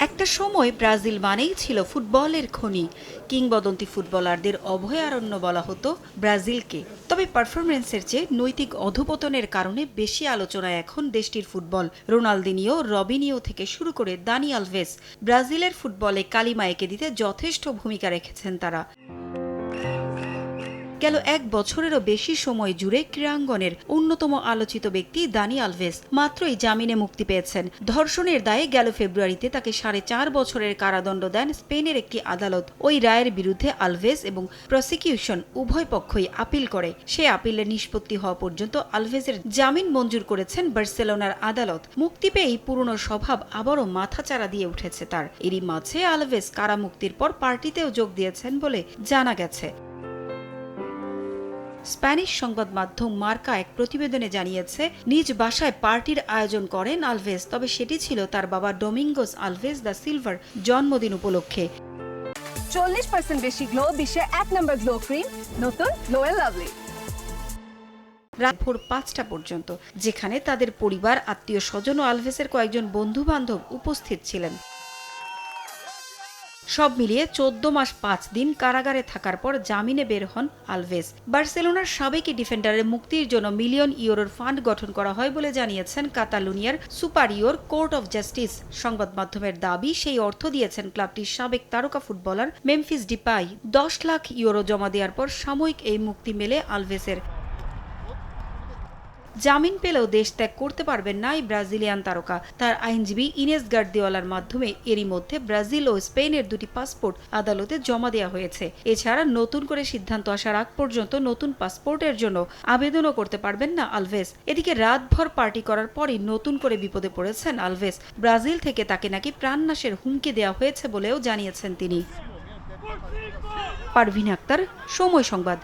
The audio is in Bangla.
একটা সময় ব্রাজিল মানেই ছিল ফুটবলের খনি। কিংবদন্তি ফুটবলারদের অভয়ারণ্য বলা হতো ব্রাজিলকে। তবে পারফরমেন্সের চেয়ে নৈতিক অধঃপতনের কারণে বেশি আলোচনায় এখন দেশটির ফুটবল। রোনালদিনিও, রবিনিও থেকে শুরু করে দানি আলভেস, ব্রাজিলের ফুটবলে কালিমা এঁকে দিতে যথেষ্ট ভূমিকা রেখেছেন তারা। গেল এক বছরেরও বেশি সময় জুড়ে ক্রীড়াঙ্গনের অন্যতম আলোচিত ব্যক্তি দানি আলভেস মাত্রই জামিনে মুক্তি পেয়েছেন। ধর্ষণের দায়ে গেল ফেব্রুয়ারিতে তাকে 4.5 বছরের কারাদণ্ড দেন স্পেনের একটি আদালত। ওই রায়ের বিরুদ্ধে আলভেস এবং প্রসিকিউশন উভয় পক্ষই আপিল করে। সে আপিলের নিষ্পত্তি হওয়া পর্যন্ত আলভেসের জামিন মঞ্জুর করেছেন বার্সেলোনার আদালত। মুক্তি পেয়েই পুরনো স্বভাব আবারও মাথাচাড়া দিয়ে উঠেছে তার। এরই মাঝে আলভেস কারামুক্তির পর পার্টিতেও যোগ দিয়েছেন বলে জানা গেছে। স্প্যানিশ সংবাদ মাধ্যম মার্কা এক প্রতিবেদনে জানিয়েছে, নিজ বাসায় পার্টির আয়োজন করেন আলভেস, তবে সেটি ছিল তার বাবা ডোমিঙ্গোস আলভেস দা সিলভার জন্মদিন উপলক্ষে। 40% বেশি গ্লো, বিশ্বের 1 নম্বর গ্লো ক্রিম, নতুন গ্লো এন্ড লাভলি। রাত ভোর 5টা পর্যন্ত, যেখানে তাদের পরিবার, আত্মীয় স্বজন ও আলভেসের কয়েকজন বন্ধু বান্ধব উপস্থিত ছিলেন। সব মিলিয়ে 14 মাস 5 দিন কারাগারে থাকার পর জামিনে বের হন আলভেস। বার্সেলোনার সাবেক ডিফেন্ডারের মুক্তির জন্য মিলিয়ন ইউরোর ফান্ড গঠন করা হয় বলে জানিয়েছেন কাতালুনিয়ার সুপারিয়র কোর্ট অফ জাস্টিস। সংবাদ মাধ্যমের দাবি, সেই অর্থ দিয়েছেন ক্লাবটির সাবেক তারকা footballer Memphis Depay. 10 lakh euro জমা দেওয়ার পর সাময়িক এই মুক্তি মেলে আলভেসের। জামিন পেলেও দেশ ত্যাগ করতে পারবেন না এই ব্রাজিলিয়ান তারকা। তার আইনজীবী ইনেস গার্দিওলার মাধ্যমে এরই মধ্যে ব্রাজিল ও স্পেনের দুটি পাসপোর্ট আদালতে জমা দেওয়া হয়েছে। এছাড়া নতুন করে সিদ্ধান্ত আসার আগ পর্যন্ত নতুন পাসপোর্টের জন্য আবেদনও করতে পারবেন না আলভেস। এদিকে রাতভর পার্টি করার পরই নতুন করে বিপদে পড়েছেন আলভেস। ব্রাজিল থেকে তাকে নাকি প্রাণনাশের হুমকি দেওয়া হয়েছে বলেও জানিয়েছেন তিনি। পারভিন আক্তার, সময় সংবাদ।